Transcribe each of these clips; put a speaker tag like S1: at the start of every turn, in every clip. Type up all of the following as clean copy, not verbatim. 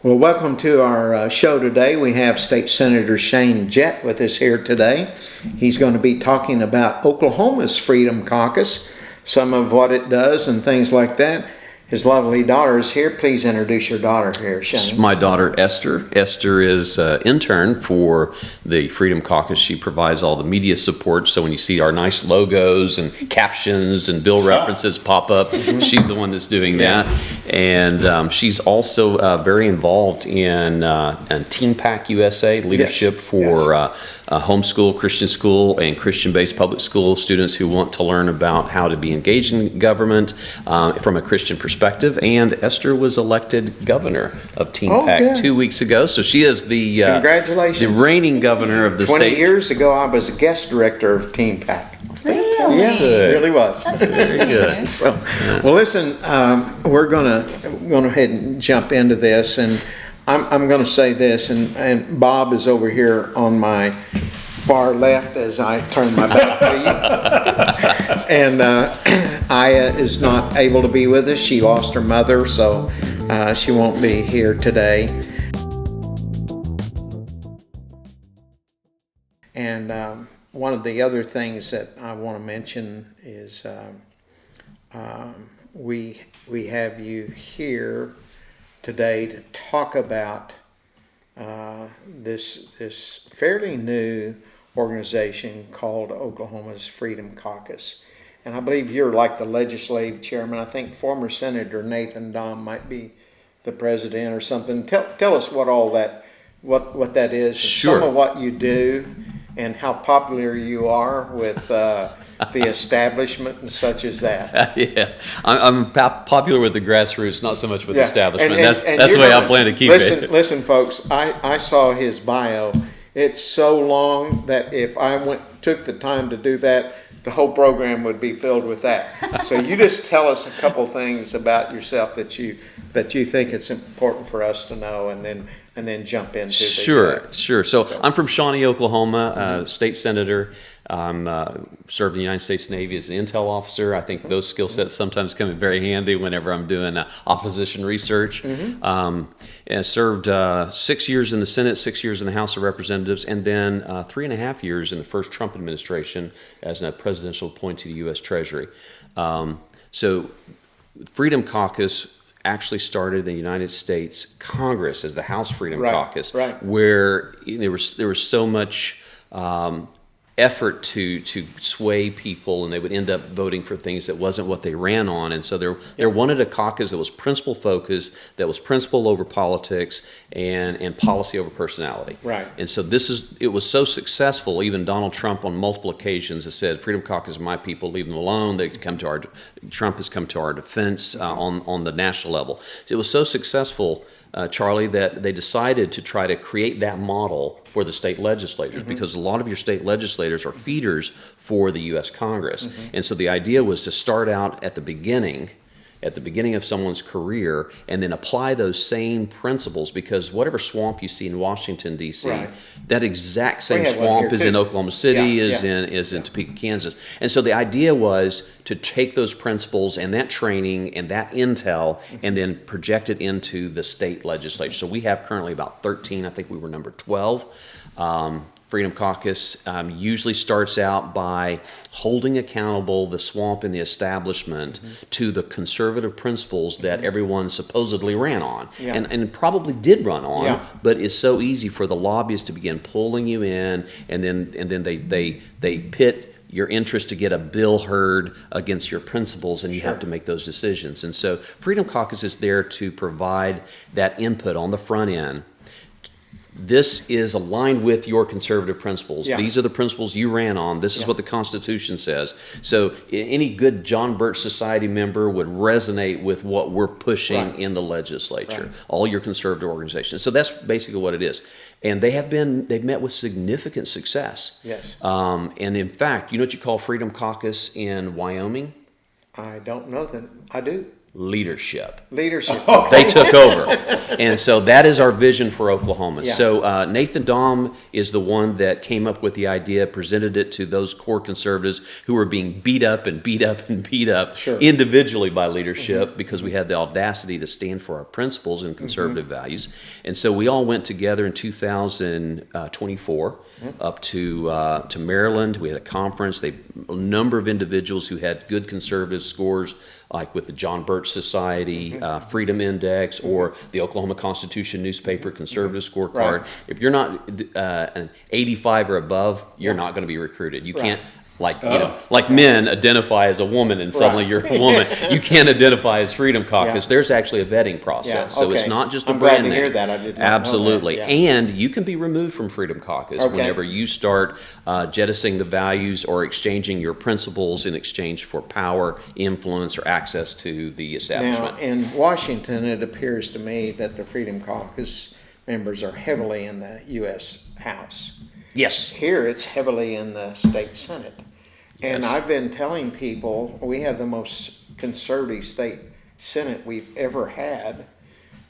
S1: Well, welcome to our show today. We have State Senator Shane Jett with us here today. He's going to be talking about Oklahoma's Freedom Caucus, some of what it does and things like that. His lovely daughter is here. Please introduce your daughter here, Shane.
S2: My daughter, Esther. Esther is an intern for the Freedom Caucus. She provides all the media support. So when you see our nice logos and captions and bill references pop up, she's the one that's doing that. And she's also very involved in Teen Pack USA leadership for homeschool, Christian school, and Christian-based public school students who want to learn about how to be engaged in government from a Christian perspective. And Esther was elected governor of Teen Pack 2 weeks ago. So she is the
S1: congratulations,
S2: the reigning governor of the
S1: 20
S2: state.
S1: 20 years ago, I was a guest director of Teen Pack.
S3: Really?
S1: Yeah, it really was.
S3: That's amazing.
S2: Very good.
S1: So, well, listen, we're gonna go ahead and jump into this, and I'm going to say this, and Bob is over here on my far left as I turn my back to you. And Aya is not able to be with us. She lost her mother, so she won't be here today. And one of the other things that I want to mention is we have you here today to talk about this fairly new organization called Oklahoma's Freedom Caucus. And I believe you're like the legislative chairman. I think former Senator Nathan Dahm might be the president or something. Tell us what all that what that is, and
S2: Sure.
S1: some of what you do, and how popular you are with the establishment and such as that.
S2: Yeah, I'm popular with the grassroots, not so much with the establishment.
S1: And
S2: that's the way I plan to keep it.
S1: Listen, folks, I saw his bio. It's so long that if I took the time to do that, the whole program would be filled with that. So you just tell us a couple things about yourself that you think it's important for us to know, and then jump into
S2: Sure. So I'm from Shawnee, Oklahoma, state senator. Served in the United States Navy as an intel officer. I think those skill sets sometimes come in very handy whenever I'm doing opposition research. And served 6 years in the Senate, 6 years in the House of Representatives, and then 3.5 years in the first Trump administration as a presidential appointee to the U.S. Treasury. So Freedom Caucus actually started in the United States Congress as the House Freedom Caucus, where there was so much effort to sway people, and they would end up voting for things that wasn't what they ran on. And so they wanted a caucus that was principle focused, that was principle over politics and policy over personality.
S1: Right.
S2: And so it was so successful. Even Donald Trump on multiple occasions has said, "Freedom Caucus are my people, leave them alone." Trump has come to our defense on the national level. It was so successful, Charlie, that they decided to try to create that model for the state legislatures, because a lot of your state legislators are feeders for the U.S. Congress. And so the idea was to start out at the beginning of someone's career, and then apply those same principles, because whatever swamp you see in Washington, D.C., that exact same swamp is in Oklahoma City, is in Topeka, Kansas. And so the idea was to take those principles and that training and that intel and then project it into the state legislature. So we have currently about 13, I think we were number 12. Freedom Caucus usually starts out by holding accountable the swamp and the establishment to the conservative principles that everyone supposedly ran on, and probably did run on, but it's so easy for the lobbyists to begin pulling you in, and then they pit your interest to get a bill heard against your principles, and you have to make those decisions. And so Freedom Caucus is there to provide that input on the front end. This is aligned with your conservative principles. These are the principles you ran on. This is what the Constitution says. So any good John Birch Society member would resonate with what we're pushing in the legislature, all your conservative organizations. So that's basically what it is. And they've met with significant success.
S1: Yes.
S2: And in fact, you know what you call Freedom Caucus in Wyoming?
S1: I don't know that. I do.
S2: leadership.
S1: Leadership.
S2: They took over. And so that is our vision for Oklahoma.
S1: Yeah.
S2: So Nathan Dahm is the one that came up with the idea, presented it to those core conservatives who were being beat up and beat up and beat up
S1: Sure.
S2: individually by leadership because we had the audacity to stand for our principles and conservative values. And so we all went together in 2024 up to Maryland. We had a conference. A number of individuals who had good conservative scores, like with the John Birch Society, Freedom Index, or the Oklahoma Constitution newspaper conservative scorecard.
S1: Right.
S2: If you're not an 85 or above, you're not going to be recruited. You can't, like men identify as a woman and suddenly
S1: Right.
S2: you're a woman. You can't identify as Freedom Caucus.
S1: Yeah.
S2: There's actually a vetting process.
S1: Yeah,
S2: So it's
S1: okay.
S2: not just a
S1: I'm glad
S2: brand
S1: to
S2: name.
S1: hear that. I did not know that.
S2: Absolutely.
S1: Yeah.
S2: And you can be removed from Freedom Caucus
S1: Okay.
S2: whenever you start jettisoning the values or exchanging your principles in exchange for power, influence, or access to the
S1: Now,
S2: establishment.
S1: in Washington, it appears to me that the Freedom Caucus members are heavily in the U.S. House.
S2: Yes.
S1: Here, it's heavily in the state Senate. And
S2: Yes.
S1: I've been telling people, we have the most conservative state Senate we've ever had.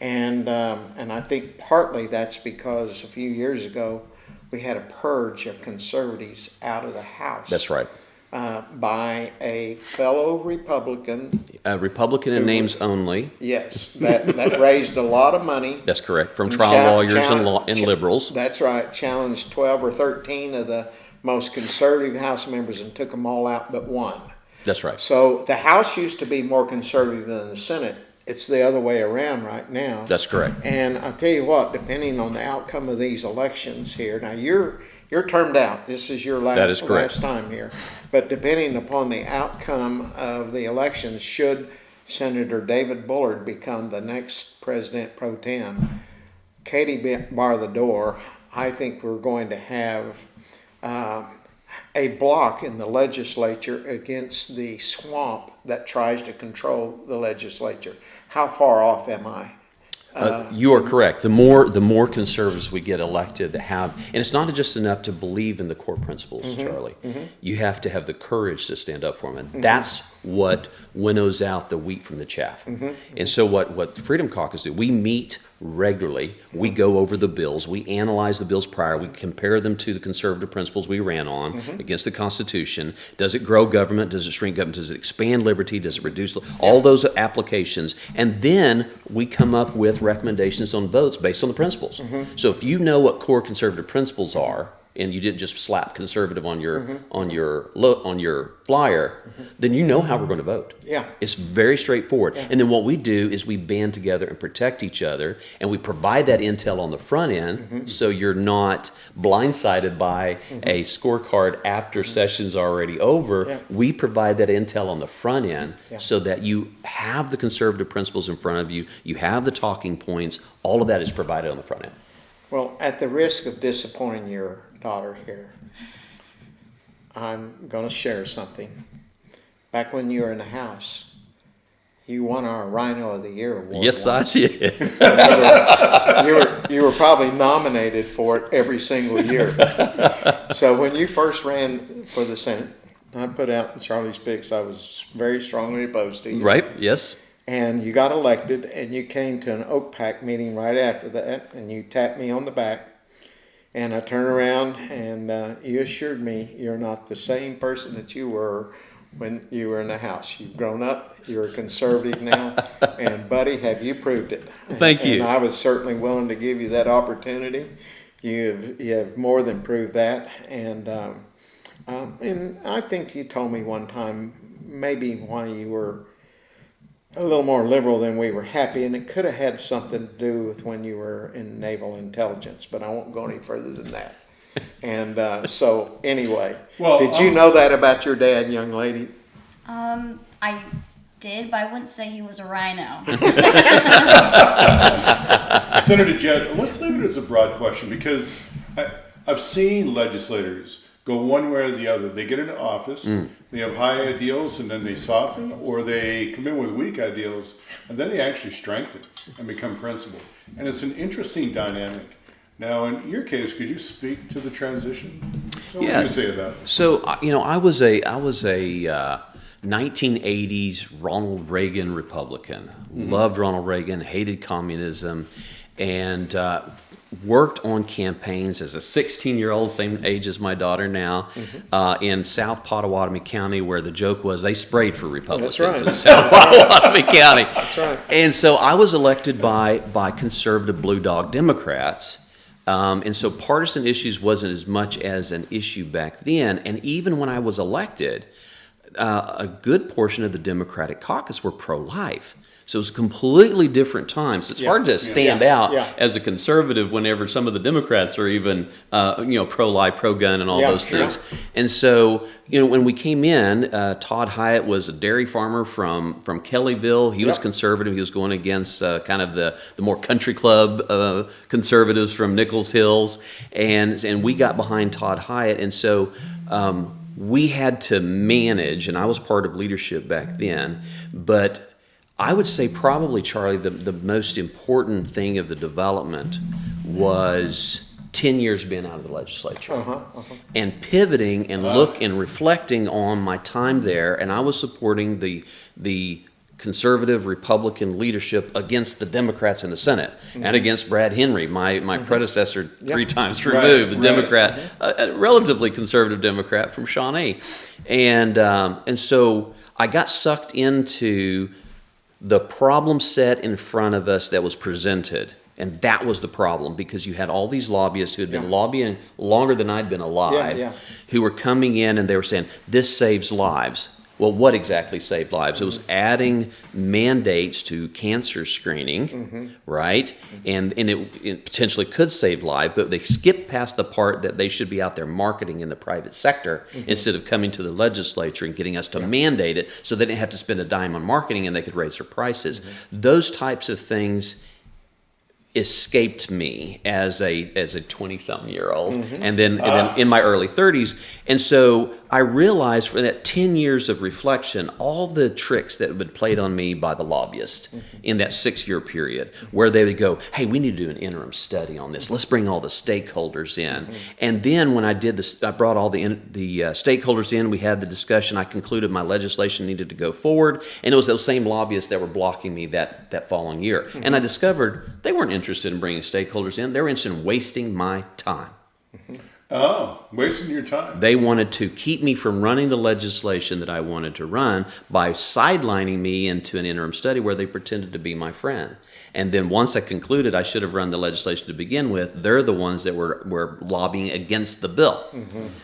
S1: And I think partly that's because a few years ago, we had a purge of conservatives out of the House.
S2: That's right.
S1: By a fellow Republican.
S2: Republican in names only.
S1: Yes, that raised a lot of money.
S2: That's correct. From
S1: And
S2: trial lawyers and liberals.
S1: That's right. Challenged 12 or 13 of the most conservative House members and took them all out but one.
S2: That's right.
S1: So the House used to be more conservative than the Senate. It's the other way around right now.
S2: That's correct.
S1: And I'll tell you what, depending on the outcome of these elections here, now you're termed out. This is your
S2: That is correct.
S1: last time here. But depending upon the outcome of the elections, should Senator David Bullard become the next president pro tem, Katie bar the door, I think we're going to have a block in the legislature against the swamp that tries to control the legislature. How far off am I?
S2: You are correct. The more conservatives we get elected that have, and it's not just enough to believe in the core principles, Charlie. You have to have the courage to stand up for them, and that's what winnows out the wheat from the chaff. And so what the Freedom Caucus do, we meet regularly, we go over the bills, we analyze the bills prior, we compare them to the conservative principles we ran on against the Constitution. Does it grow government? Does it shrink government? Does it expand liberty? Does it reduce? All those applications. And then we come up with recommendations on votes based on the principles. So if you know what core conservative principles are, and you didn't just slap conservative on your flyer, then you know how we're going to vote.
S1: Yeah.
S2: It's very straightforward. And then what we do is we band together and protect each other, and we provide that intel on the front end, so you're not blindsided by a scorecard after session's already over.
S1: Yeah.
S2: We provide that intel on the front end
S1: Yeah.
S2: so that you have the conservative principles in front of you, you have the talking points, all of that is provided on the front end.
S1: Well, at the risk of disappointing your daughter here, I'm going to share something. Back when you were in the House, you won our Rhino of the Year award.
S2: Yes,
S1: once.
S2: I did.
S1: You were probably nominated for it every single year. So when you first ran for the Senate, I put out in Charlie's Picks, I was very strongly opposed to you.
S2: Right, yes.
S1: And you got elected, and you came to an Oak Pack meeting right after that, and you tapped me on the back. And I turned around, and you assured me you're not the same person that you were when you were in the House. You've grown up, you're a conservative now, and buddy, have you proved it.
S2: Thank you.
S1: And I was certainly willing to give you that opportunity. You have more than proved that. And I think you told me one time maybe why you were a little more liberal than we were happy, and it could have had something to do with when you were in naval intelligence, but I won't go any further than that. And so anyway,
S3: Well,
S1: did you know that about your dad, young lady?
S4: I did, but I wouldn't say he was a rhino.
S3: Senator Jett, let's leave it as a broad question because I've seen legislators go one way or the other. They get into office, they have high ideals, and then they soften, or they come in with weak ideals, and then they actually strengthen and become principled. And it's an interesting dynamic. Now, in your case, could you speak to the transition? What would you say about it?
S2: So I was a 1980s Ronald Reagan Republican. Loved Ronald Reagan, hated communism, and worked on campaigns as a 16-year-old, same age as my daughter now, in South Pottawatomie County, where the joke was they sprayed for Republicans
S1: That's right.
S2: in South Pottawatomie County.
S1: That's right.
S2: And so I was elected by conservative Blue Dog Democrats. And so partisan issues wasn't as much as an issue back then. And even when I was elected, a good portion of the Democratic caucus were pro-life. So it's a completely different time. So it's hard to stand out as a conservative whenever some of the Democrats are even, pro-life, pro-gun, and all those things. And so, when we came in, Todd Hyatt was a dairy farmer from Kellyville. He was conservative. He was going against kind of the more country club conservatives from Nichols Hills, and we got behind Todd Hyatt, and so. We had to manage, and I was part of leadership back then, but I would say probably, Charlie, the most important thing of the development was 10 years being out of the legislature and pivoting and reflecting on my time there, and I was supporting the conservative Republican leadership against the Democrats in the Senate and against Brad Henry, my predecessor 3 times removed, a Democrat, a relatively conservative Democrat from Shawnee. And so I got sucked into the problem set in front of us that was presented. And that was the problem, because you had all these lobbyists who had been lobbying longer than I'd been alive, who were coming in and they were saying, this saves lives. Well, what exactly saved lives? It was adding mandates to cancer screening, right? And it potentially could save lives, but they skipped past the part that they should be out there marketing in the private sector instead of coming to the legislature and getting us to mandate it so they didn't have to spend a dime on marketing and they could raise their prices. Those types of things escaped me as a 20-something-year-old, and then in my early 30s. And so I realized for that 10 years of reflection, all the tricks that had been played on me by the lobbyist in that 6-year period, where they would go, hey, we need to do an interim study on this. Let's bring all the stakeholders in. And then when I did this, I brought all the stakeholders in. We had the discussion. I concluded my legislation needed to go forward. And it was those same lobbyists that were blocking me that following year. And I discovered they weren't interested in bringing stakeholders in. They were interested in wasting my time.
S3: Oh, wasting your time.
S2: They wanted to keep me from running the legislation that I wanted to run by sidelining me into an interim study where they pretended to be my friend. And then once I concluded I should have run the legislation to begin with, they're the ones that were lobbying against the bill.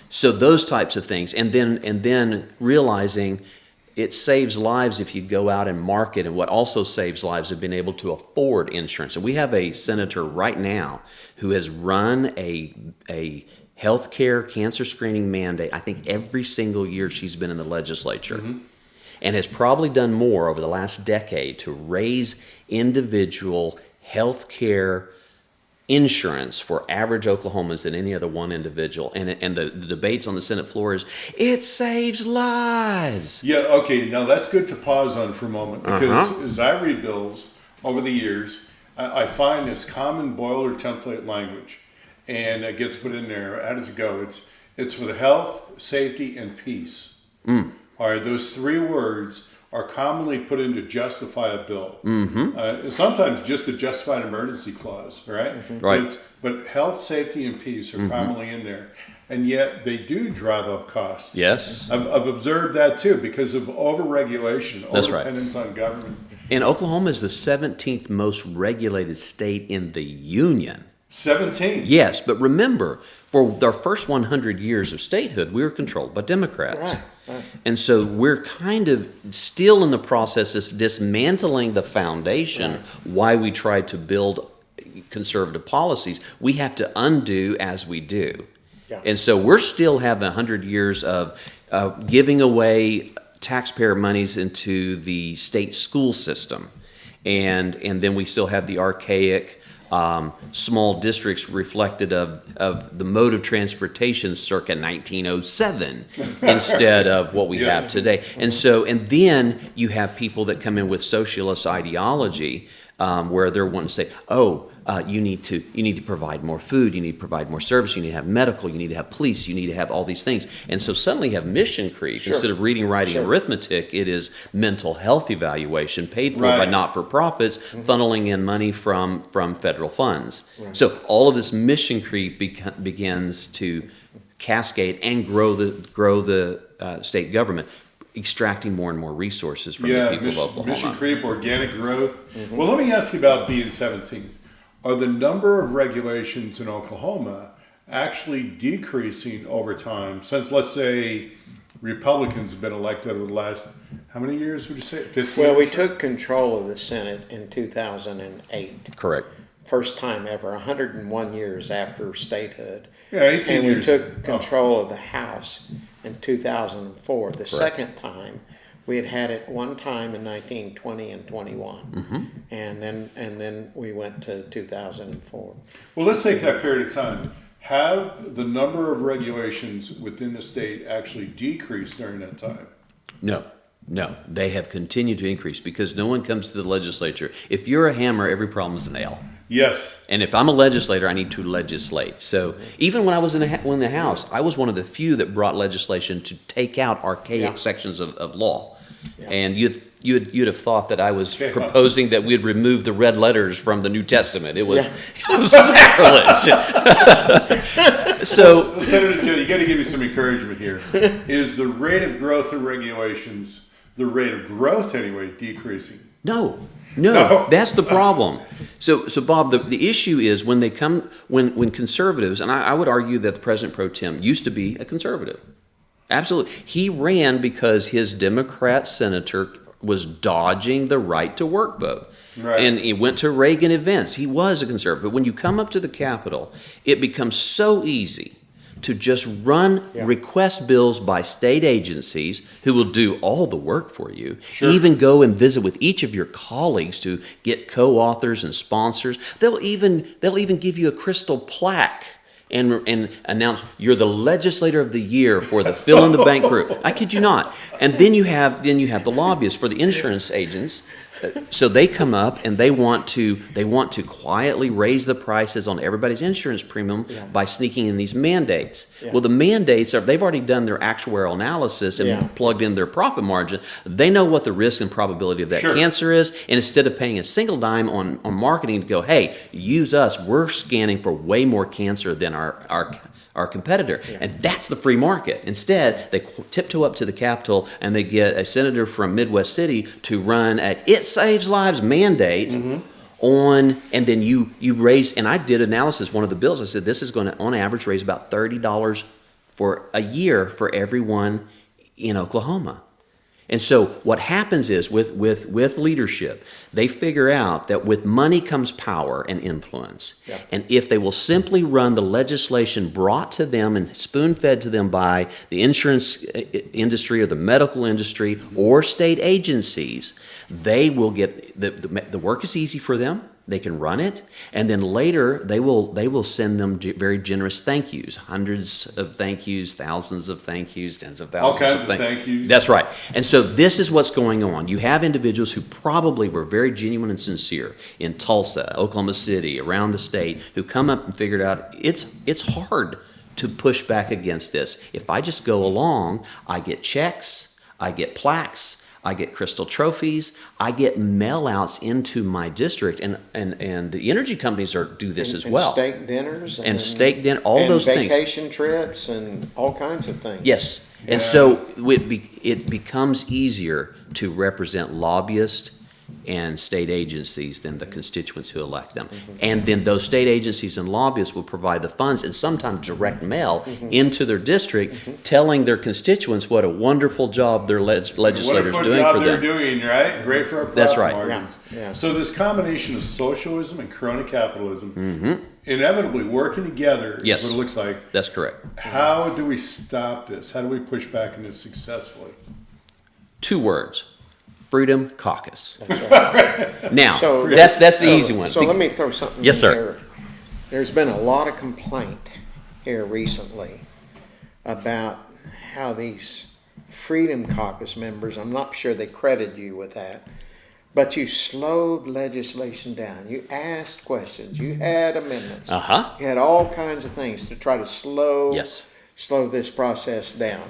S2: So those types of things. And then realizing it saves lives if you go out and market, and what also saves lives is being able to afford insurance. And we have a senator right now who has run a healthcare cancer screening mandate, I think every single year she's been in the legislature, and has probably done more over the last decade to raise individual healthcare insurance for average Oklahomans than any other one individual. And the debates on the Senate floor is, it saves lives.
S3: Yeah, okay, now that's good to pause on for a moment, because as I read bills over the years, I find this common boiler template language, and it gets put in there. How does it go? It's for the health, safety, and peace. All right, those 3 words are commonly put in to justify a bill. Sometimes just to justify an emergency clause, right?
S2: Right.
S3: But health, safety, and peace are commonly in there. And yet they do drive up costs.
S2: Yes.
S3: I've observed that too, because of over-regulation,
S2: That's right.
S3: over-dependence on government.
S2: And Oklahoma is the 17th most regulated state in the union.
S3: 17.
S2: Yes, but remember, for our first 100 years of statehood, we were controlled by Democrats.
S1: Right.
S2: And so we're kind of still in the process of dismantling the foundation why we tried to build conservative policies. We have to undo as we do. And so we're still having 100 years of giving away taxpayer monies into the state school system. And then we still have the archaic small districts reflected of the mode of transportation circa 1907 instead of what we have today. And then you have people that come in with socialist ideology where they're wanting to say, you need to provide more food, you need to provide more service, you need to have medical, you need to have police, you need to have all these things. And so suddenly you have mission creep.
S1: Sure.
S2: Instead of reading, writing,
S1: Sure.
S2: arithmetic, it is mental health evaluation paid for by
S3: Right.
S2: not-for-profits, funneling in money from federal funds. So all of this mission creep begins to cascade and grow the state government, extracting more and more resources from the people of Oklahoma.
S3: Mission creep, organic growth. Well, let me ask you about being 17th. Are the number of regulations in Oklahoma actually decreasing over time since, let's say, Republicans have been elected over the last, how many years would you say? 15
S1: Well, we
S3: years?
S1: took control of the Senate in 2008.
S2: Correct.
S1: First time ever, 101 years after statehood.
S3: Yeah, 18
S1: And we
S3: years.
S1: took control of the House in 2004. The second time, we had it one time in 1920 and 21. And then we went to 2004.
S3: Well, let's take that period of time. Have the number of regulations within the state actually decreased during that time?
S2: No, they have continued to increase because no one comes to the legislature. If you're a hammer, every problem's a nail.
S3: Yes.
S2: And if I'm a legislator, I need to legislate. So even when I was in the House, I was one of the few that brought legislation to take out archaic sections of law. And you'd have thought that I was
S3: Chaos.
S2: proposing that we'd remove the red letters from the New Testament. It was sacrilege. So
S3: Senator Joe, you got to give me some encouragement here. Is the rate of growth of regulations, the rate of growth anyway, decreasing?
S2: No,
S3: No.
S2: that's the problem. So Bob, the issue is when conservatives, and I would argue that the President Pro Tem used to be a conservative. Absolutely. He ran because his Democrat senator was dodging the right to work vote.
S3: Right.
S2: And he went to Reagan events. He was a conservative. But when you come up to the Capitol, it becomes so easy to just request bills by state agencies who will do all the work for you.
S1: Sure.
S2: Even go and visit with each of your colleagues to get co-authors and sponsors. They'll even give you a crystal plaque and announce you're the legislator of the year for the fill in the bank group. I kid you not. And then you have the lobbyists for the insurance agents. So they come up and they want to quietly raise the prices on everybody's insurance premium by sneaking in these mandates. Well, the mandates they've already done their actuarial analysis and plugged in their profit margin. They know what the risk and probability of that cancer is, and instead of paying a single dime on marketing to go, hey, use us, we're scanning for way more cancer than our competitor. And that's the free market. Instead, they tiptoe up to the Capitol and they get a senator from Midwest City to run a It Saves Lives mandate and then you raise, and I did analysis, one of the bills, I said this is going to, on average, raise about $30 for a year for everyone in Oklahoma. And so what happens is with leadership, they figure out that with money comes power and influence. Yeah. And if they will simply run the legislation brought to them and spoon-fed to them by the insurance industry or the medical industry or state agencies, they will get, the work is easy for them. They can run it, and then later they will send them very generous thank yous, hundreds of thank yous, thousands of thank yous, tens of thousands
S3: all kinds of thank yous.
S2: That's right. And so this is what's going on. You have individuals who probably were very genuine and sincere in Tulsa, Oklahoma City, around the state, who come up and figured out it's hard to push back against this. If I just go along, I get checks, I get plaques, I get crystal trophies, I get mail-outs into my district, and the energy companies do this as well.
S1: Steak dinners.
S2: And steak dinner, all those things.
S1: Vacation trips and all kinds of things.
S2: Yes. And so it becomes easier to represent lobbyists and state agencies than the constituents who elect them. Mm-hmm. And then those state agencies and lobbyists will provide the funds and sometimes direct mail into their district, telling their constituents what a wonderful job their legislators doing for them.
S3: What a job they're doing, right? Great for our profit
S2: That's right.
S3: margins.
S1: Yeah.
S3: So this combination of socialism and crony capitalism inevitably working together is what it looks like.
S2: That's correct.
S3: How do we stop this? How do we push back on this successfully?
S2: 2 words. Freedom Caucus.
S1: That's right.
S2: Now,
S1: So
S2: that's the easy one.
S1: So let me throw something
S2: Yes,
S1: in
S2: sir.
S1: here. There's been a lot of complaint here recently about how these Freedom Caucus members, I'm not sure they credit you with that, But you slowed legislation down. You asked questions. You had amendments.
S2: Uh-huh.
S1: You had all kinds of things to try to slow this process down.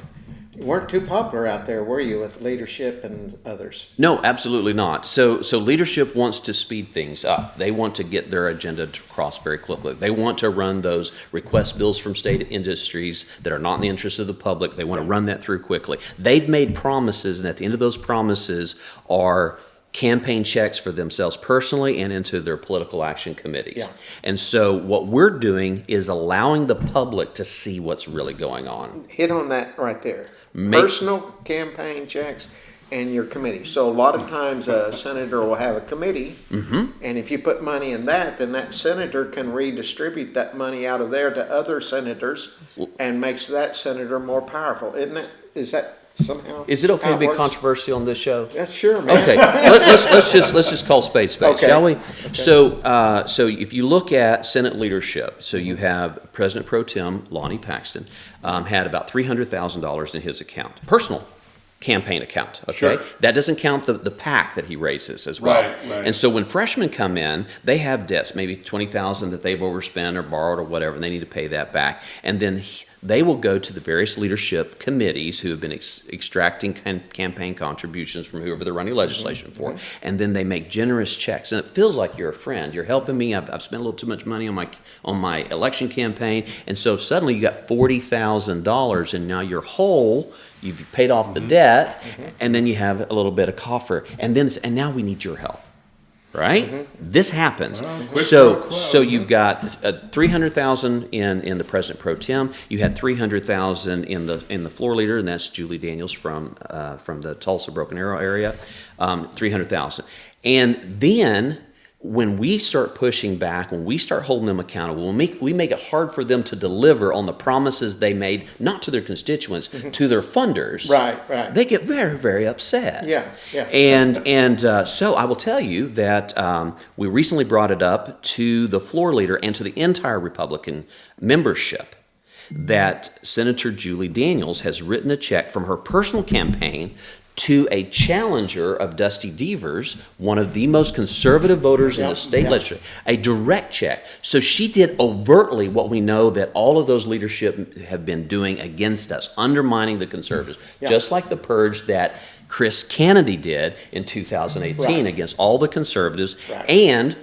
S1: You weren't too popular out there, were you, with leadership and others?
S2: No, absolutely not. So leadership wants to speed things up. They want to get their agenda across very quickly. They want to run those request bills from state industries that are not in the interest of the public. They want to run that through quickly. They've made promises, and at the end of those promises are campaign checks for themselves personally and into their political action committees.
S1: Yeah.
S2: And so what we're doing is allowing the public to see what's really going on.
S1: Hit on that right there. Personal campaign checks and your committee. So a lot of times a senator will have a committee, and if you put money in that, then that senator can redistribute that money out of there to other senators and makes that senator more powerful. Isn't it? Is that somehow?
S2: Is it okay to be
S1: works?
S2: controversial on this show?
S1: Yeah, sure, man.
S2: Okay, let's just call spade,
S1: Okay.
S2: shall we?
S1: Okay.
S2: So if you look at Senate leadership, so you have President Pro Tem Lonnie Paxton had about $300,000 in his account, personal campaign account. Okay,
S3: Sure.
S2: that doesn't count the PAC that he raises as well.
S3: Right.
S2: And so when freshmen come in, they have debts, maybe $20,000 that they've overspent or borrowed or whatever, and they need to pay that back. And then they will go to the various leadership committees who have been extracting campaign contributions from whoever they're running legislation for, and then they make generous checks. And it feels like you're a friend. You're helping me. I've spent a little too much money on my election campaign, and so suddenly you got $40,000, and now you're whole. You've paid off the debt, and then you have a little bit of coffer, and now we need your help. Right? This happens. So you've got $300,000 in the President Pro Tem. You had $300,000 in the floor leader, and that's Julie Daniels from the Tulsa Broken Arrow area. $300,000, and then when we start pushing back, when we start holding them accountable, we make it hard for them to deliver on the promises they made, not to their constituents, to their funders.
S1: Right.
S2: They get very, very upset.
S1: Yeah.
S2: And so I will tell you that we recently brought it up to the floor leader and to the entire Republican membership that Senator Julie Daniels has written a check from her personal campaign to a challenger of Dusty Devers, one of the most conservative voters in the state legislature, a direct check. So she did overtly what we know that all of those leadership have been doing against us, undermining the conservatives, just like the purge that Chris Kennedy did in 2018 against all the conservatives, and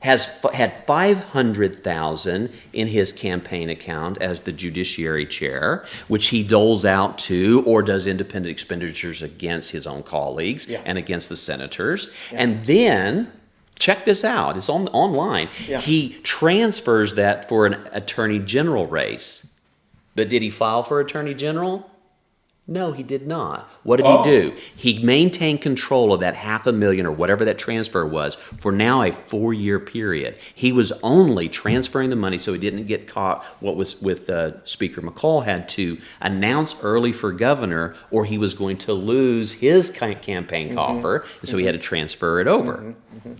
S2: has had $500,000 in his campaign account as the judiciary chair, which he doles out to or does independent expenditures against his own colleagues and against the senators. And then, check this out, it's online. He transfers that for an attorney general race. But did he file for attorney general? No, he did not. What did he do? He maintained control of that $500,000 or whatever that transfer was for now a 4-year period. He was only transferring the money so he didn't get caught what was with Speaker McCall had to announce early for governor or he was going to lose his campaign coffer, and so he had to transfer it over.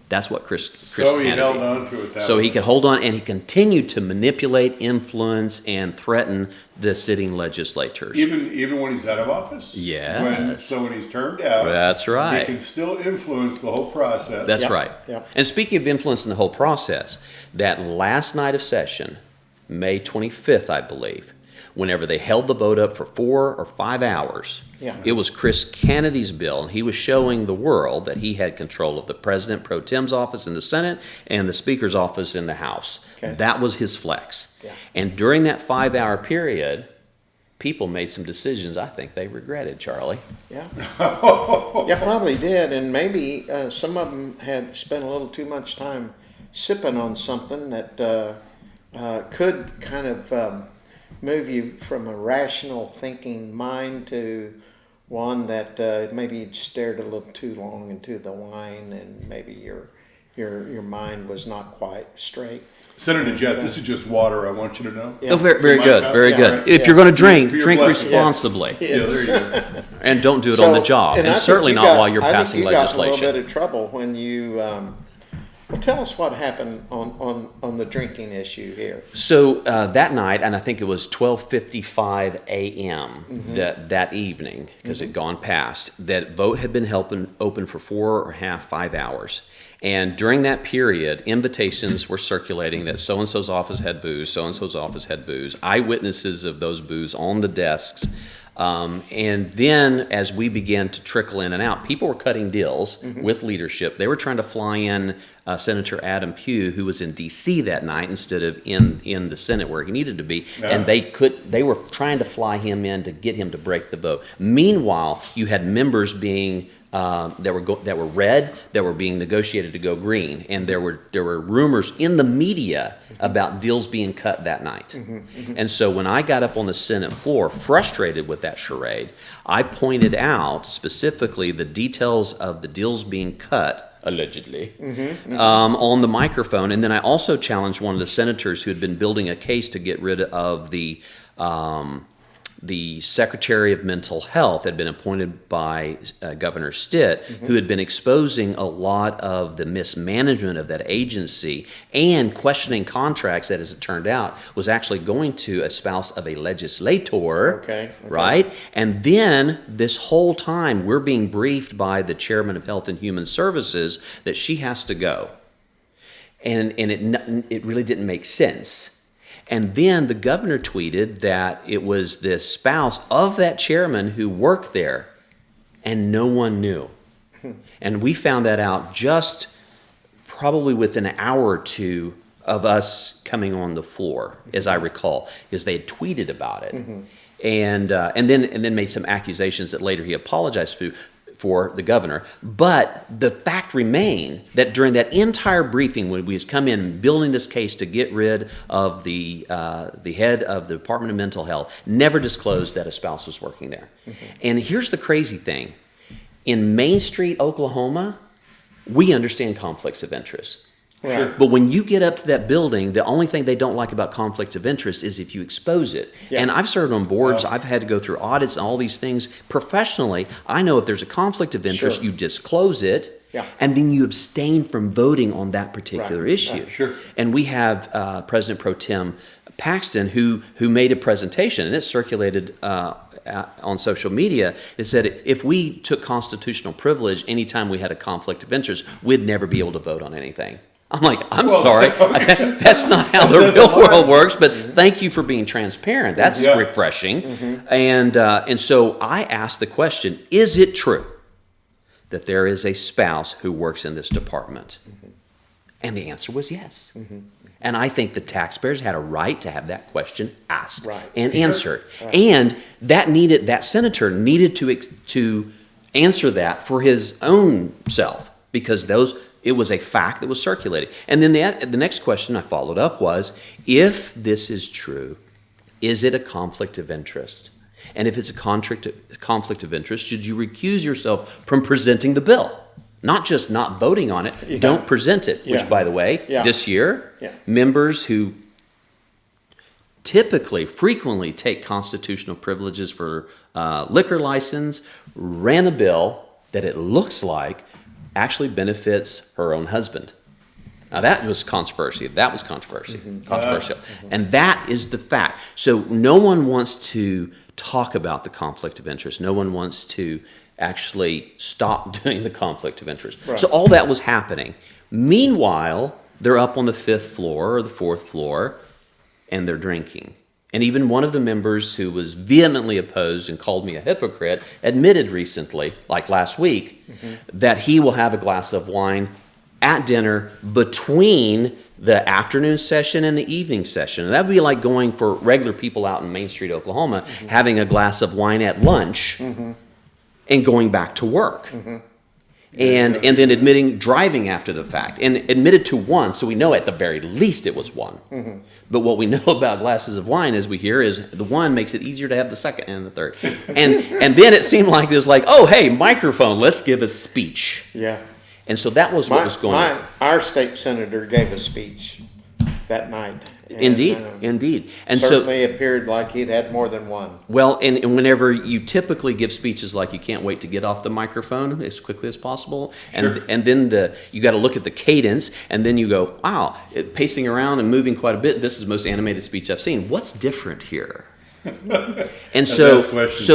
S2: That's what Chris
S3: So he
S2: Kennedy.
S3: held on to it that
S2: So
S3: way.
S2: he could hold on, and he continued to manipulate, influence, and threaten the sitting legislators.
S3: Even when he's out of office?
S2: Yes.
S3: So when he's termed out,
S2: That's right.
S3: he can still influence the whole process.
S2: That's right.
S1: Yeah.
S2: And speaking of influence in the whole process, that last night of session, May 25th, I believe, whenever they held the vote up for 4 or 5 hours, it was Chris Kennedy's bill, and he was showing the world that he had control of the President Pro Tem's office in the Senate and the Speaker's office in the House. That was his flex. And during that 5-hour period, people made some decisions I think they regretted, Charlie.
S1: Yeah, probably did, and maybe some of them had spent a little too much time sipping on something that could kind of move you from a rational thinking mind to one that maybe you stared a little too long into the wine, and maybe your mind was not quite straight.
S3: Senator Jett, this is just water, I want you to know.
S2: Oh, very
S3: my
S2: good,
S3: cup?
S2: very
S3: Yeah,
S2: good.
S3: right.
S2: If you're going to drink,
S3: For your
S2: drink
S3: blessing.
S2: responsibly.
S3: Yeah, there you go.
S2: And don't do it
S1: So-
S2: on the job, and
S1: I think
S2: certainly
S1: you
S2: not
S1: got-
S2: while you're
S1: I think
S2: passing
S1: you got in a
S2: legislation.
S1: little bit of trouble when you Well, tell us what happened on the drinking issue here.
S2: So that night, and I think it was 12:55 a.m. that evening, because it had gone past, that vote had been open for 5 hours. And during that period, invitations were circulating that so-and-so's office had booze, so-and-so's office had booze, eyewitnesses of those booze on the desks. And then as we began to trickle in and out, people were cutting deals with leadership. They were trying to fly in Senator Adam Pugh, who was in D.C. that night instead of in the Senate where he needed to be.
S3: Yeah.
S2: And they were trying to fly him in to get him to break the vote. Meanwhile, you had members being that were red, that were being negotiated to go green, and there were rumors in the media about deals being cut that night. And so when I got up on the Senate floor, frustrated with that charade, I pointed out specifically the details of the deals being cut, allegedly, on the microphone, and then I also challenged one of the senators who had been building a case to get rid of the Secretary of Mental Health had been appointed by Governor Stitt, who had been exposing a lot of the mismanagement of that agency and questioning contracts that, as it turned out, was actually going to a spouse of a legislator.
S1: Okay.
S2: Right? And then this whole time we're being briefed by the chairman of Health and Human Services that she has to go. And it really didn't make sense. And then the governor tweeted that it was the spouse of that chairman who worked there, and no one knew. And we found that out just probably within an hour or two of us coming on the floor, as I recall, because they had tweeted about it, and then made some accusations that later he apologized for the governor. But the fact remained that during that entire briefing, when we had come in building this case to get rid of the head of the Department of Mental Health, never disclosed that a spouse was working there. And here's the crazy thing. In Main Street, Oklahoma, we understand conflicts of interest.
S1: Right.
S2: But when you get up to that building, the only thing they don't like about conflicts of interest is if you expose it.
S1: Yeah.
S2: And I've served on boards, I've had to go through audits and all these things professionally. I know if there's a conflict of interest,
S1: Sure.
S2: you disclose it,
S1: Yeah.
S2: and then you abstain from voting on that particular
S1: Right.
S2: issue.
S3: Sure.
S2: And we have President Pro Tem Paxton who made a presentation, and it circulated on social media. It said if we took constitutional privilege anytime we had a conflict of interest, we'd never be able to vote on anything. I'm like, I'm sorry, that's not how the real world works, but thank you for being transparent. That's refreshing. And so I asked the question, is it true that there is a spouse who works in this department? And the answer was yes. And I think the taxpayers had a right to have that question asked and answered.
S1: Right.
S2: And that senator needed to answer that for his own self, because it was a fact that was circulating. And then the next question I followed up was, if this is true, is it a conflict of interest? And if it's a conflict of interest, should you recuse yourself from presenting the bill? Not just not voting on it, don't present it. Which, by the way, this year, members who frequently take constitutional privileges for liquor license ran a bill that it looks like actually benefits her own husband. Now that was controversy. Controversial. And that is the fact. So no one wants to talk about the conflict of interest. No one wants to actually stop doing the conflict of interest. Right. So all that was happening. Meanwhile, they're up on the 5th floor or the 4th floor, and they're drinking. And even one of the members who was vehemently opposed and called me a hypocrite admitted recently, like last week, that he will have a glass of wine at dinner between the afternoon session and the evening session. And that would be like going for regular people out in Main Street, Oklahoma, having a glass of wine at lunch and going back to work. And then driving after the fact, and admitted to one, so we know at the very least it was one. But what we know about glasses of wine, as we hear, is the one makes it easier to have the second and the third. And then it seemed like it was like, oh, hey, microphone, let's give a speech.
S1: Yeah.
S2: And so that was what was going on.
S1: Our state senator gave a speech that night.
S2: Indeed,
S1: And,
S2: indeed. And so,
S1: certainly appeared like he'd had more than one.
S2: well, and whenever you typically give speeches like you can't wait to get off the microphone as quickly as possible, and then you got to look at the cadence, and then you go, wow, pacing around and moving quite a bit. This is the most animated speech I've seen. What's different here? And so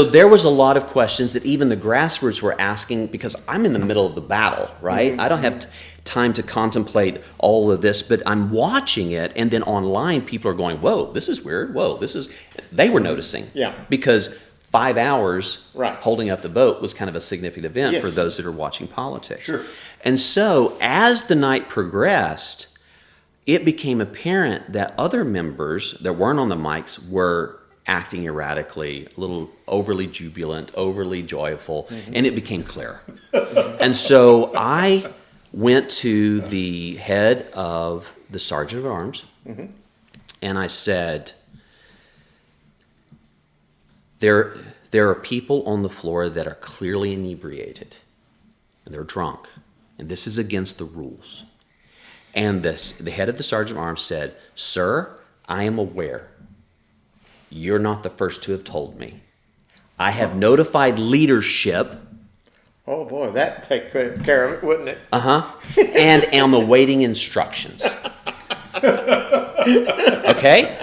S2: there was a lot of questions that even the grassroots were asking, because I'm in the middle of the battle, right?
S1: Mm-hmm.
S2: I don't have time to contemplate all of this, but I'm watching it, and then online people are going, whoa, this is weird. Whoa, they were noticing.
S1: Yeah.
S2: Because 5 hours
S1: Right.
S2: holding up the vote was kind of a significant event
S1: Yes.
S2: for those that are watching politics.
S3: Sure.
S2: And so as the night progressed, it became apparent that other members that weren't on the mics were acting erratically, a little overly jubilant, overly joyful, and it became clear. And so I went to the head of the Sergeant of Arms, and I said, there are people on the floor that are clearly inebriated, and they're drunk, and this is against the rules. And the head of the Sergeant of Arms said, sir, I am aware. You're not the first to have told me. I have notified leadership.
S1: Oh boy, that'd take care of it, wouldn't it?
S2: And am awaiting instructions. Okay?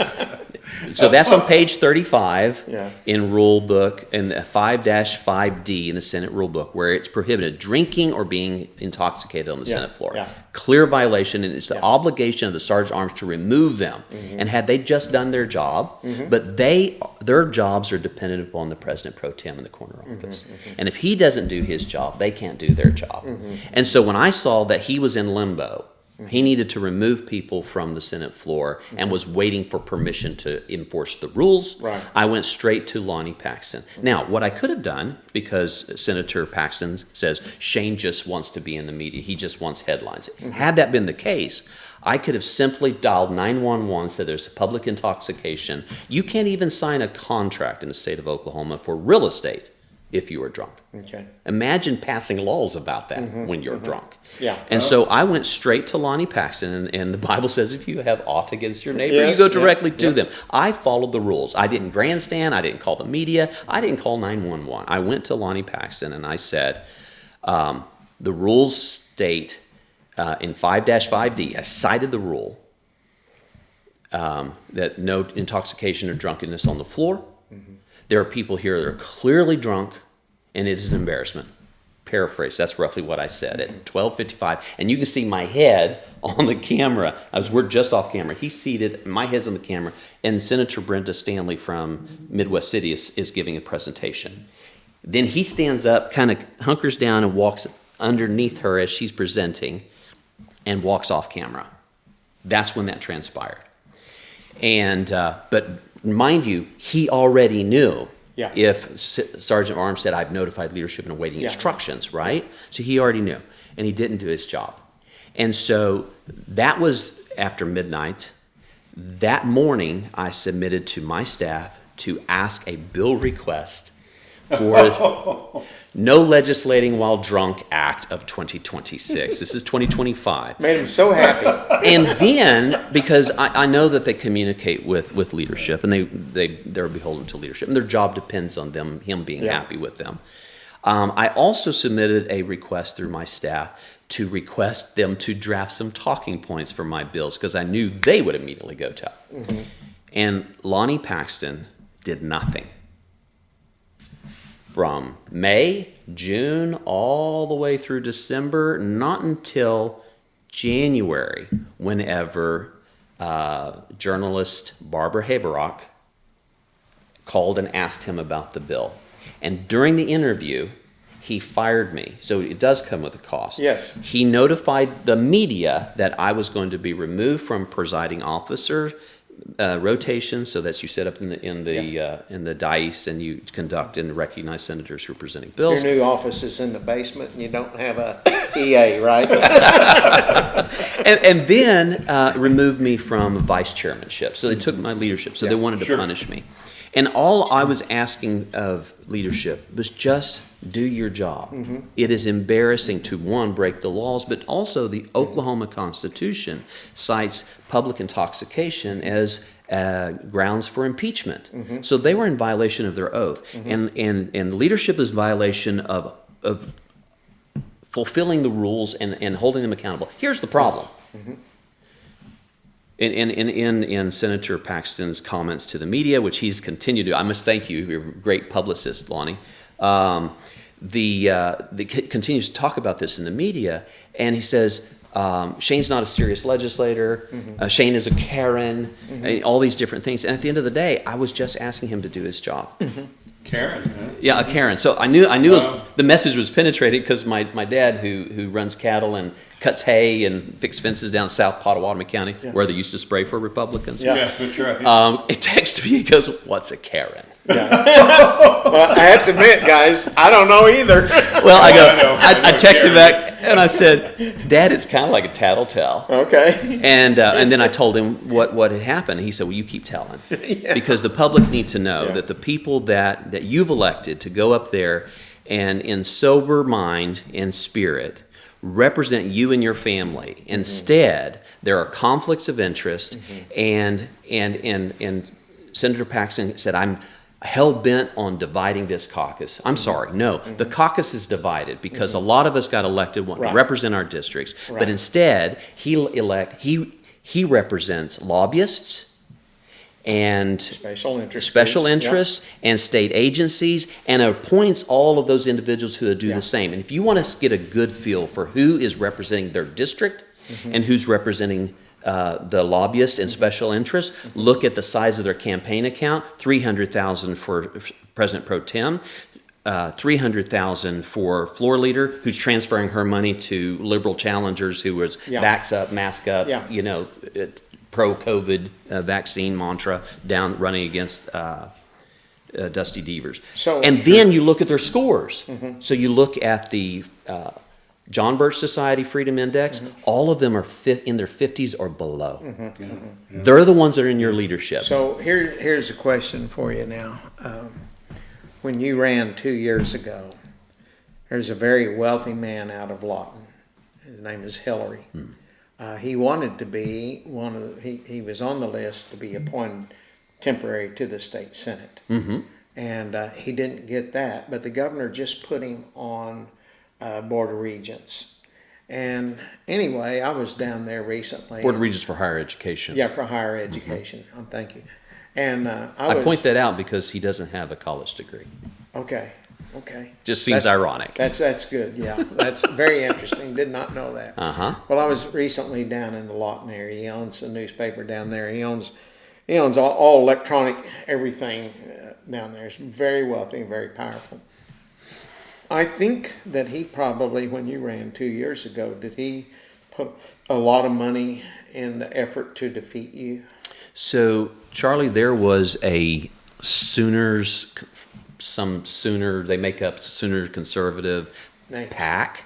S2: So that's on page 35
S1: Yeah.
S2: in rule book, in 5-5D in the Senate rule book, where it's prohibited drinking or being intoxicated on the
S1: Yeah,
S2: Senate floor.
S1: yeah.
S2: Clear violation, and it's the obligation of the Sergeant at Arms to remove them. And had they just done their job, but their jobs are dependent upon the President Pro Tem in the corner office. And if he doesn't do his job, they can't do their job. And so when I saw that he was in limbo, he needed to remove people from the Senate floor and was waiting for permission to enforce the rules.
S1: Right.
S2: I went straight to Lonnie Paxton. Now, what I could have done, because Senator Paxton says Shane just wants to be in the media, he just wants headlines. Had that been the case, I could have simply dialed 911, said there's public intoxication. You can't even sign a contract in the state of Oklahoma for real estate if you are drunk.
S1: Okay.
S2: Imagine passing laws about that when you're drunk.
S1: Yeah.
S2: And so I went straight to Lonnie Paxton, and the Bible says if you have aught against your neighbor,
S1: Yes,
S2: you go
S1: yeah,
S2: directly to
S1: yeah.
S2: them. I followed the rules. I didn't grandstand. I didn't call the media. I didn't call 911. I went to Lonnie Paxton, and I said, the rules state in 5-5D, I cited the rule that no intoxication or drunkenness on the floor. There are people here that are clearly drunk, and it is an embarrassment. Paraphrase, that's roughly what I said at 12:55. And you can see my head on the camera. We're just off camera. He's seated, my head's on the camera, and Senator Brenda Stanley from Midwest City is giving a presentation. Then he stands up, kind of hunkers down, and walks underneath her as she's presenting, and walks off camera. That's when that transpired. And but mind you, he already knew.
S1: Yeah.
S2: If Sergeant Arms said, I've notified leadership and awaiting
S1: Yeah.
S2: instructions, right? So he already knew, and he didn't do his job. And so that was after midnight. That morning, I submitted to my staff to ask a bill request for No Legislating While Drunk Act of 2026. This is 2025.
S1: Made him so happy.
S2: And then, because I know that they communicate with leadership, and they're beholden to leadership, and their job depends on him being happy with them. I also submitted a request through my staff to request them to draft some talking points for my bills, because I knew they would immediately go to. And Lonnie Paxton did nothing. From May, June, all the way through December, not until January, whenever journalist Barbara Haberock called and asked him about the bill. And during the interview, he fired me. So it does come with a cost.
S1: Yes.
S2: He notified the media that I was going to be removed from presiding officer rotation, so that you set up in the dais and you conduct and recognize senators who are presenting bills.
S1: Your new office is in the basement and you don't have a EA, right?
S2: and then removed me from vice chairmanship. So they took my leadership. So they wanted to
S3: Sure.
S2: punish me. And all I was asking of leadership was just do your job. It is embarrassing to, one, break the laws, but also the Oklahoma Constitution cites public intoxication as grounds for impeachment. So they were in violation of their oath. And leadership is violation of fulfilling the rules and holding them accountable. Here's the problem. In Senator Paxton's comments to the media, which he's continued to, I must thank you, you're a great publicist, Lonnie. Continues to talk about this in the media, and he says, Shane's not a serious legislator, Shane is a Karen, and all these different things. And at the end of the day, I was just asking him to do his job.
S3: Karen, huh?
S2: Yeah, a Karen. So I knew the message was penetrated because my dad, who runs cattle and cuts hay and fixes fences down South Pottawatomie County, where they used to spray for Republicans.
S3: Yeah, that's right.
S2: It texted me, he goes, "What's a Karen?"
S1: Well, I have to admit, guys, I don't know either.
S2: Well,
S3: I
S2: I texted him back and I said, "Dad, it's kind of like a tattletale."
S1: Okay.
S2: And then I told him what had happened. He said, "Well, you keep telling, because the public need to know that the people that you've elected to go up there and in sober mind and spirit represent you and your family. Instead, there are conflicts of interest, and Senator Paxton said, I'm hell-bent on dividing this caucus. I'm sorry, no. The caucus is divided because a lot of us got elected want to represent our districts, but instead, he represents lobbyists and special interests and state agencies, and appoints all of those individuals who do the same. And if you want to get a good feel for who is representing their district and who's representing the lobbyists and special interests, look at the size of their campaign account: $300,000 for President Pro Tem, $300,000 for floor leader, who's transferring her money to liberal challengers who was backs up, mask up, pro-COVID vaccine mantra down running against Dusty Devers. And then you look at their scores. So you look at the John Birch Society Freedom Index. All of them are in their 50s or below. They're the ones that are in your leadership.
S1: So here's a question for you now. When you ran 2 years ago, there's a very wealthy man out of Lawton. His name is Hillary. He wanted to be he was on the list to be appointed temporary to the state senate. And he didn't get that, but the governor just put him on Board of Regents. And anyway, I was down there recently.
S2: Board of Regents for higher education.
S1: Yeah, for higher education. Thank you. And
S2: I point that out because he doesn't have a college degree.
S1: Okay.
S2: Just seems ironic.
S1: That's good. Yeah, that's very interesting. Did not know that. Well, I was recently down in the Lawton area. He owns a newspaper down there. He owns all electronic everything down there. He's very wealthy and very powerful. I think that he probably, when you ran 2 years ago, did he put a lot of money in the effort to defeat you?
S2: So, Charlie, there was a Sooners, they make up Sooner conservative PAC.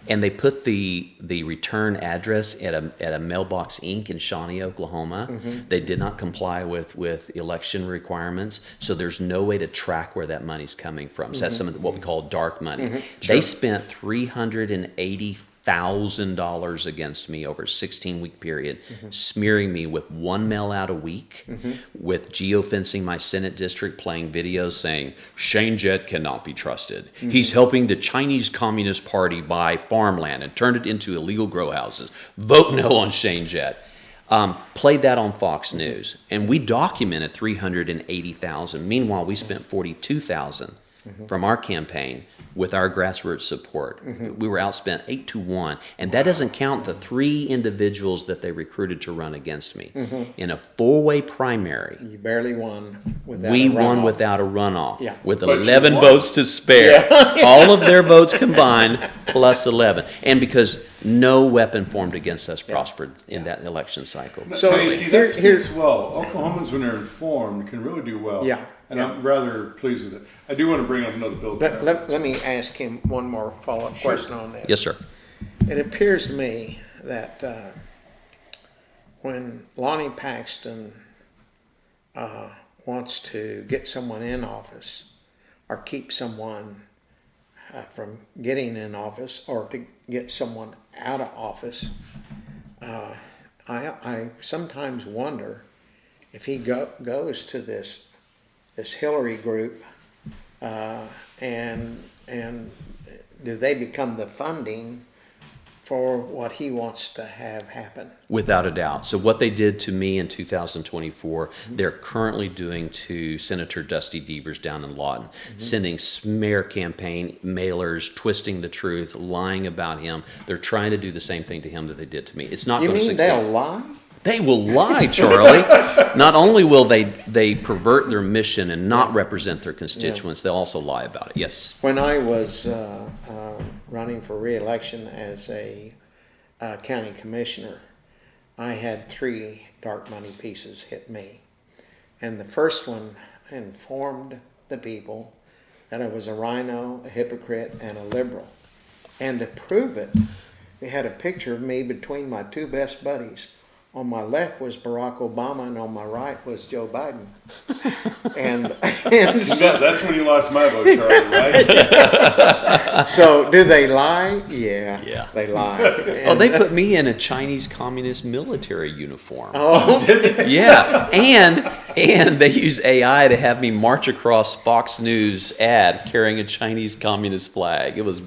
S2: And they put the return address at a Mailbox Inc. in Shawnee, Oklahoma. They did not comply with election requirements, so there's no way to track where that money's coming from. So that's some of what we call dark money. They spent $380,000 against me over a 16-week period, smearing me with one mail out a week, with geofencing my Senate district, playing videos saying, Shane Jett cannot be trusted. He's helping the Chinese Communist Party buy farmland and turn it into illegal grow houses. Vote no on Shane Jett. Played that on Fox News, and we documented $380,000. Meanwhile, we spent $42,000 from our campaign with our grassroots support. We were outspent 8-1, and that doesn't count the 3 individuals that they recruited to run against me. In a 4-way primary,
S1: You barely won without
S2: we
S1: a runoff.
S2: won without a runoff, with
S3: But you
S2: 11
S3: won.
S2: votes to spare. All of their votes combined plus 11, and because no weapon formed against us prospered in that election cycle.
S3: So you see, that speaks well. Oklahomans, when they're informed, can really do well. And I'm rather pleased with it. I do want to bring up another bill.
S1: Let me ask him one more follow-up question on this.
S2: Yes, sir.
S1: It appears to me that when Lonnie Paxton wants to get someone in office or keep someone from getting in office or to get someone out of office, I sometimes wonder if he goes to this Hillary group and do they become the funding for what he wants to have happen?
S2: Without a doubt. So what they did to me in 2024, they're currently doing to Senator Dusty Devers down in Lawton, sending smear campaign mailers, twisting the truth, lying about him. They're trying to do the same thing to him that they did to me. It's not
S1: You
S2: going to
S1: mean
S2: succeed.
S1: they'll lie?
S2: They will lie, Charlie. Not only will they pervert their mission and not represent their constituents, they'll also lie about it. Yes.
S1: When I was running for re-election as a county commissioner, I had 3 dark money pieces hit me. And the first one informed the people that I was a rhino, a hypocrite, and a liberal. And to prove it, they had a picture of me between my 2 best buddies. On my left was Barack Obama, and on my right was Joe Biden. and so,
S3: That's when you lost my vote, Charlie, right?
S1: so do they lie? Yeah. They lie.
S2: Oh, they put me in a Chinese communist military uniform.
S1: Oh,
S2: Yeah, and they use AI to have me march across Fox News ad carrying a Chinese communist flag. It was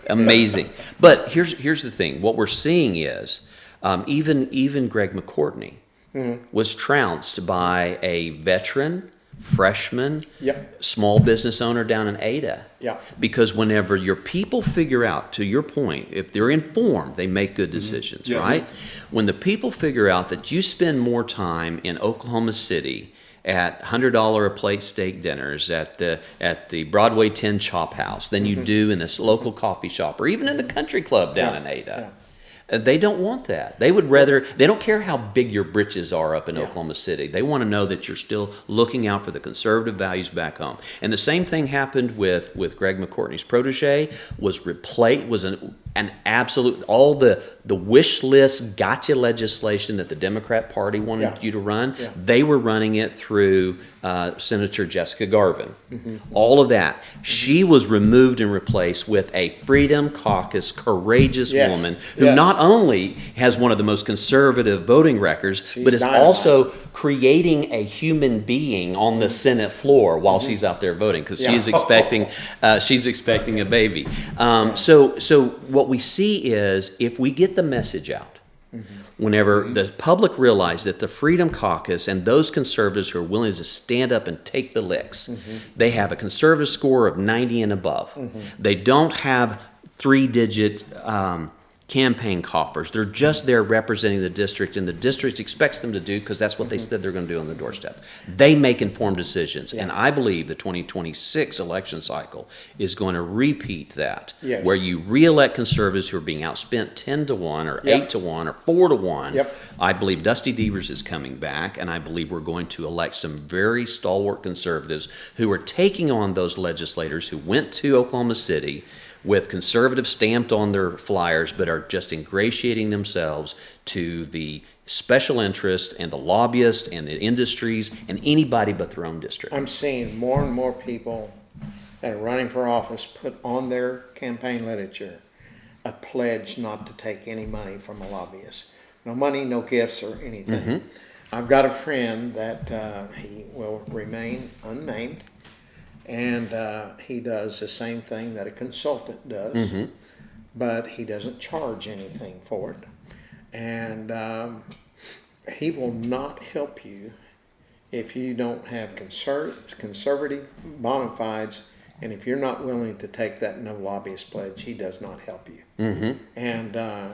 S2: amazing. But here's the thing. What we're seeing is even Greg McCourtney was trounced by a veteran, freshman, small business owner down in Ada.
S1: Yeah.
S2: Because whenever your people figure out, to your point, if they're informed, they make good decisions,
S3: Yes.
S2: right? When the people figure out that you spend more time in Oklahoma City at $100 a plate steak dinners at the Broadway 10 Chop House than you do in this local coffee shop or even in the country club down in Ada. They don't want that. They would rather, they don't care how big your britches are up in Oklahoma City. They want to know that you're still looking out for the conservative values back home. And the same thing happened with Greg McCourtney's protege, was an absolute, all the wish list gotcha legislation that the Democrat Party wanted you to run, they were running it through Senator Jessica Garvin. All of that. She was removed and replaced with a Freedom Caucus courageous woman who not only has one of the most conservative voting records, but is also creating a human being on the Senate floor while she's out there voting, because she's expecting a baby. So what we see is, if we get the message out, whenever the public realize that the Freedom Caucus and those conservatives who are willing to stand up and take the licks, they have a conservative score of 90 and above. They don't have 3-digit campaign coffers. They're just there representing the district, and the district expects them to do, because that's what they said they're going to do on the doorstep. They make informed decisions, and I believe the 2026 election cycle is going to repeat that, where you re-elect conservatives who are being outspent 10-1 or 8-1 or 4-1. I believe Dusty Devers is coming back, and I believe we're going to elect some very stalwart conservatives who are taking on those legislators who went to Oklahoma City with conservative stamped on their flyers, but are just ingratiating themselves to the special interest and the lobbyists and the industries and anybody but their own district.
S1: I'm seeing more and more people that are running for office put on their campaign literature a pledge not to take any money from a lobbyist. No money, no gifts or anything. I've got a friend that he will remain unnamed, and he does the same thing that a consultant does, but he doesn't charge anything for it. And he will not help you if you don't have conservative bona fides, and if you're not willing to take that no lobbyist pledge, he does not help you. And I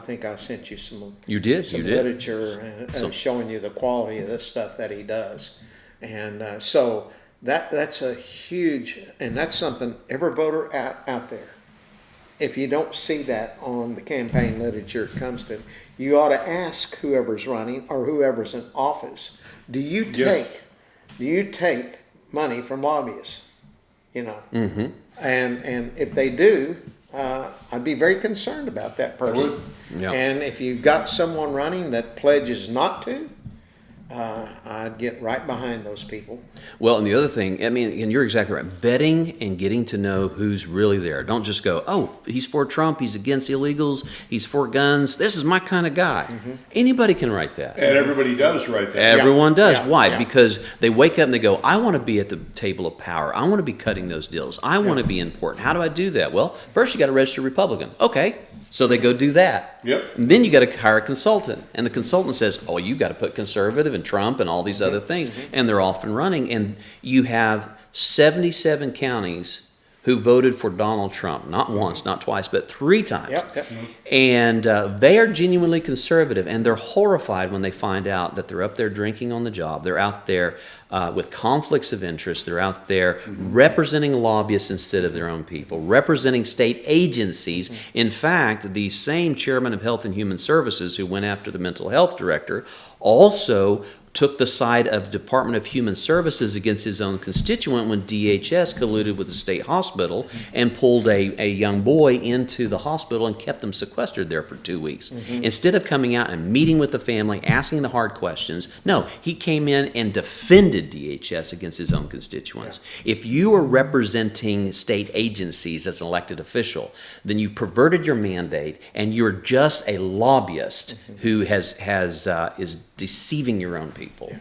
S1: think I sent you some literature showing you the quality of this stuff that he does. And so that's a huge, and that's something every voter out there, if you don't see that on the campaign literature it comes to, you ought to ask whoever's running or whoever's in office, do you take money from lobbyists? You know, and if they do, I'd be very concerned about that person. And if you've got someone running that pledges not to, I'd get right behind those people.
S2: Well, and the other thing, I mean, and you're exactly right. Vetting and getting to know who's really there. Don't just go, oh, he's for Trump, he's against illegals, he's for guns. This is my kind of guy. Anybody can write that.
S3: And everybody does write that.
S2: Everyone does.
S1: Yeah.
S2: Why?
S1: Yeah.
S2: Because they wake up and they go, I want to be at the table of power. I want to be cutting those deals. I want to be important. How do I do that? Well, first you got to register Republican. Okay. So they go do that.
S3: Yep.
S2: And then you got to hire a consultant. And the consultant says, oh, you got to put conservative and Trump and all these other things. And they're off and running. And you have 77 counties who voted for Donald Trump, not once, not twice, but 3 times.
S1: Yep.
S2: And they are genuinely conservative, and they're horrified when they find out that they're up there drinking on the job. They're out there with conflicts of interest. They're out there representing lobbyists instead of their own people, representing state agencies. In fact, the same chairman of Health and Human Services who went after the mental health director also took the side of Department of Human Services against his own constituent when DHS colluded with the state hospital and pulled a young boy into the hospital and kept them sequestered there for 2 weeks. Instead of coming out and meeting with the family, asking the hard questions, no, he came in and defended DHS against his own constituents. If you are representing state agencies as an elected official, then you've perverted your mandate and you're just a lobbyist who is deceiving your own people.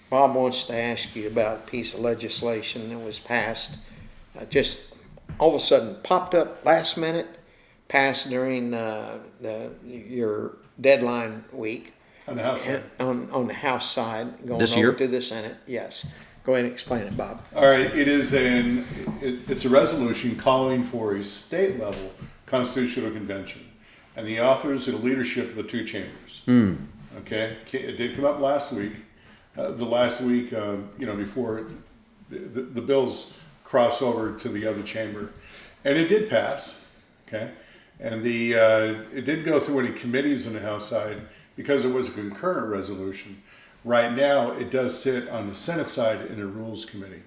S1: Bob wants to ask you about a piece of legislation that was passed, just all of a sudden popped up last minute, passed during your deadline week.
S3: On the House side.
S1: On the House side, going
S2: This
S1: over
S2: year?
S1: to the Senate. Yes. Go ahead and explain it, Bob.
S3: All right, it's a resolution calling for a state level constitutional convention, and the authors and leadership of the 2 chambers. Okay, it did come up last week. Before the bills cross over to the other chamber, and it did pass. Okay, and it didn't go through any committees on the House side because it was a concurrent resolution. Right now, it does sit on the Senate side in the Rules Committee.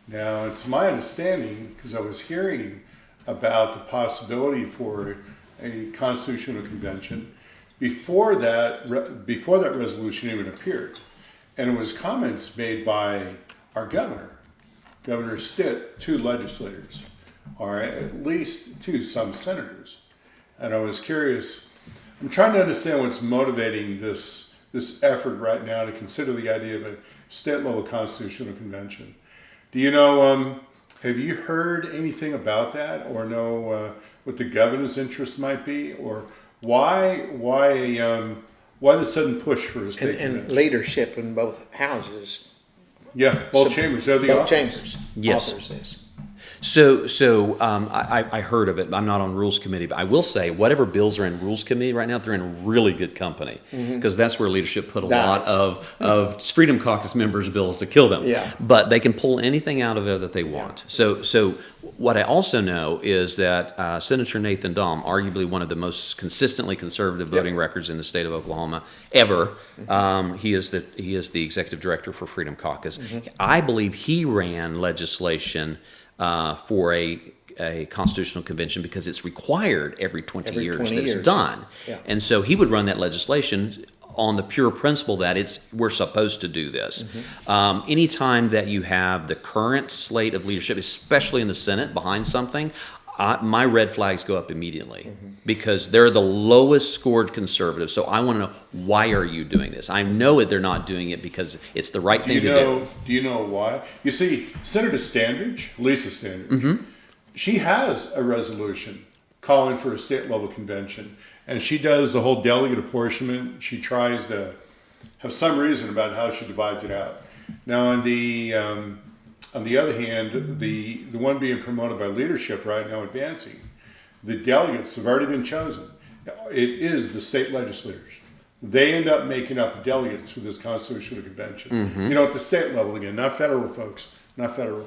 S3: Now, it's my understanding, because I was hearing about the possibility for a constitutional convention before that resolution even appeared, and it was comments made by our Governor Stitt, to legislators, or at least to some senators. And I was curious. I'm trying to understand what's motivating this effort right now to consider the idea of a state level constitutional convention. Do you know? Have you heard anything about that, or know what the governor's interest might be, or why the sudden push for a state
S1: And
S3: convention?
S1: leadership in both houses.
S3: Yeah, both chambers. They're the
S1: Both
S3: authors.
S1: chambers.
S2: Yes.
S1: Authors this.
S2: I heard of it. I'm not on Rules Committee, but I will say whatever bills are in Rules Committee right now, they're in really good company, because that's where leadership put a lot of Freedom Caucus members' bills to kill them.
S1: Yeah.
S2: But they can pull anything out of there that they want. So what I also know is that Senator Nathan Dahm, arguably one of the most consistently conservative voting records in the state of Oklahoma ever, he is the executive director for Freedom Caucus. I believe he ran legislation for a constitutional convention because it's required every 20 years
S1: 20
S2: that it's
S1: years,
S2: done.
S1: yeah.
S2: And so he would run that legislation on the pure principle that we're supposed to do this. Anytime that you have the current slate of leadership, especially in the Senate, behind something, my red flags go up immediately because they're the lowest scored conservatives. So I want to know, why are you doing this? I know they're not doing it because it's the right thing to do.
S3: Do you know why? You see, Senator Lisa Standridge, she has a resolution calling for a state level convention, and she does the whole delegate apportionment. She tries to have some reason about how she divides it out. Now, on the other hand, the one being promoted by leadership right now, advancing, the delegates have already been chosen. It is the state legislators. They end up making up the delegates for this constitutional convention. At the state level again, not federal, folks, not federal.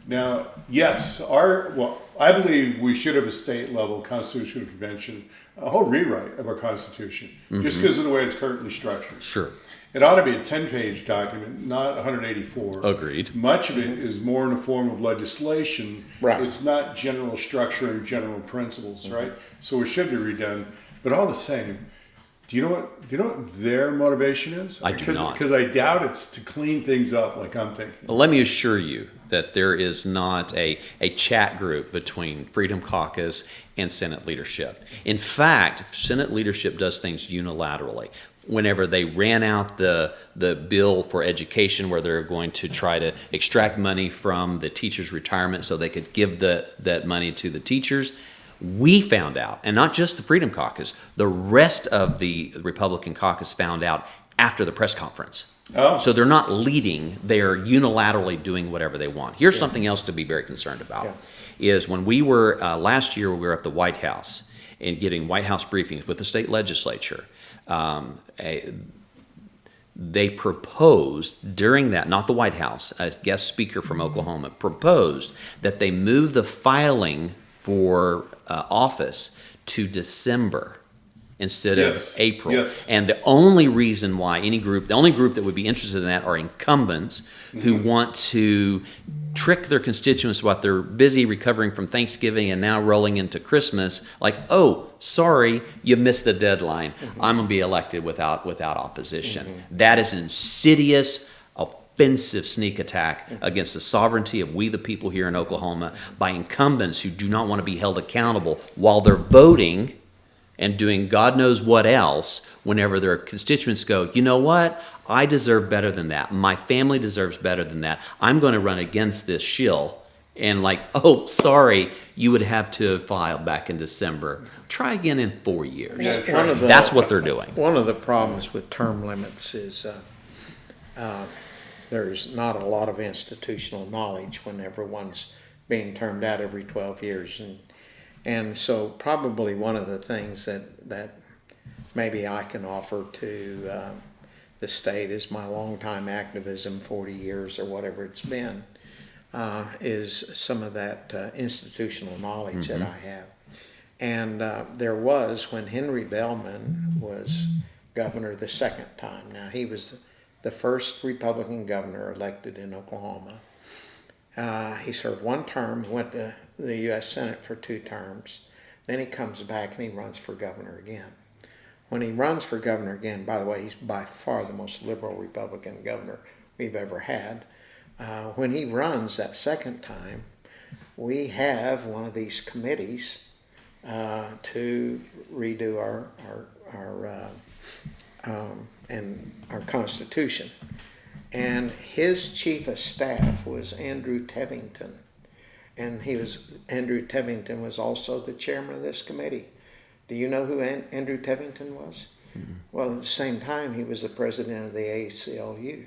S3: Now, yes, I believe we should have a state level constitutional convention, a whole rewrite of our Constitution, just because of the way it's currently structured.
S2: Sure.
S3: It ought to be a 10-page document, not 184.
S2: Agreed.
S3: Much of it is more in the form of legislation.
S1: Right.
S3: It's not general structure and general principles, right? So it should be redone. But all the same, Do you know what their motivation is?
S2: I do not.
S3: Because I doubt it's to clean things up like I'm thinking.
S2: Let me assure you that there is not a chat group between Freedom Caucus and Senate leadership. In fact, Senate leadership does things unilaterally. Whenever they ran out the bill for education, where they're going to try to extract money from the teachers' retirement so they could give that money to the teachers, we found out, and not just the Freedom Caucus, the rest of the Republican caucus found out after the press conference.
S3: Oh.
S2: So they're not leading, they're unilaterally doing whatever they want. Here's something else to be very concerned about, is when we were, last year we were at the White House and getting White House briefings with the state legislature. They proposed during that, not the White House, a guest speaker from Oklahoma proposed that they move the filing for office to December instead of April.
S3: Yes.
S2: And the only reason why the only group that would be interested in that are incumbents who want to trick their constituents while they're busy recovering from Thanksgiving and now rolling into Christmas, like, oh, sorry, you missed the deadline. I'm going to be elected without opposition. That is insidious, offensive sneak attack against the sovereignty of we the people here in Oklahoma by incumbents who do not want to be held accountable while they're voting and doing God knows what else whenever their constituents go, you know what, I deserve better than that. My family deserves better than that. I'm going to run against this shill. And like, oh, sorry, you would have to have filed back in December. Try again in 4 years.
S3: Yeah,
S2: That's what they're doing.
S1: One of the problems with term limits is there's not a lot of institutional knowledge when everyone's being termed out every 12 years. And so probably one of the things that maybe I can offer to the state is my longtime activism, 40 years or whatever it's been, is some of that institutional knowledge that I have. And there was, when Henry Bellman was governor the second time. Now, he was the first Republican governor elected in Oklahoma. He served one term, went to the U.S. Senate for 2 terms. Then he comes back and he runs for governor again. When he runs for governor again, by the way, he's by far the most liberal Republican governor we've ever had. When he runs that second time, we have one of these committees to redo our Constitution. And his chief of staff was Andrew Tevington. And Andrew Tevington was also the chairman of this committee. Do you know who Andrew Tevington was? Mm-hmm. Well, at the same time, he was the president of the ACLU.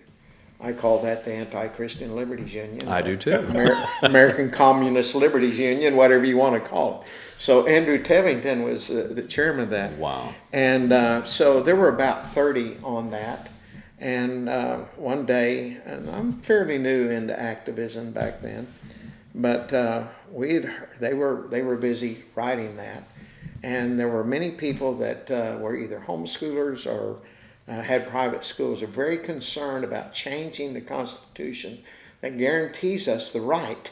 S1: I call that the Anti-Christian Liberties Union.
S2: I do too.
S1: American Communist Liberties Union, whatever you want to call it. So Andrew Tevington was the chairman of that.
S2: Wow.
S1: And so there were about 30 on that. And one day, and I'm fairly new into activism back then, but they were busy writing that, and there were many people that were either homeschoolers or had private schools, are very concerned about changing the Constitution that guarantees us the right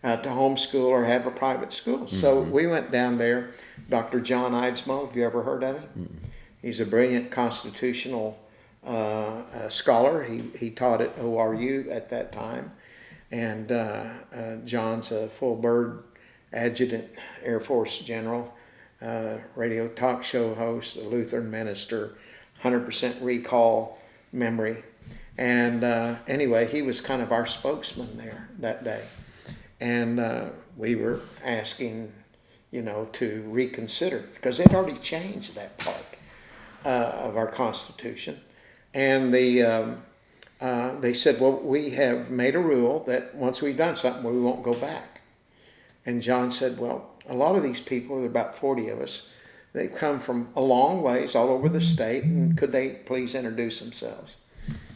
S1: to homeschool or have a private school. Mm-hmm. So we went down there. Dr. John Eidsmoe, have you ever heard of him? Mm-hmm. He's a brilliant constitutional scholar. He taught at ORU at that time. And John's a full bird adjutant, Air Force general, radio talk show host, a Lutheran minister, 100% recall memory. And anyway, he was kind of our spokesman there that day. And we were asking, to reconsider, because they'd already changed that part of our Constitution. And they said, well, we have made a rule that once we've done something, we won't go back. And John said, well, a lot of these people, there are about 40 of us, they've come from a long ways all over the state, and could they please introduce themselves?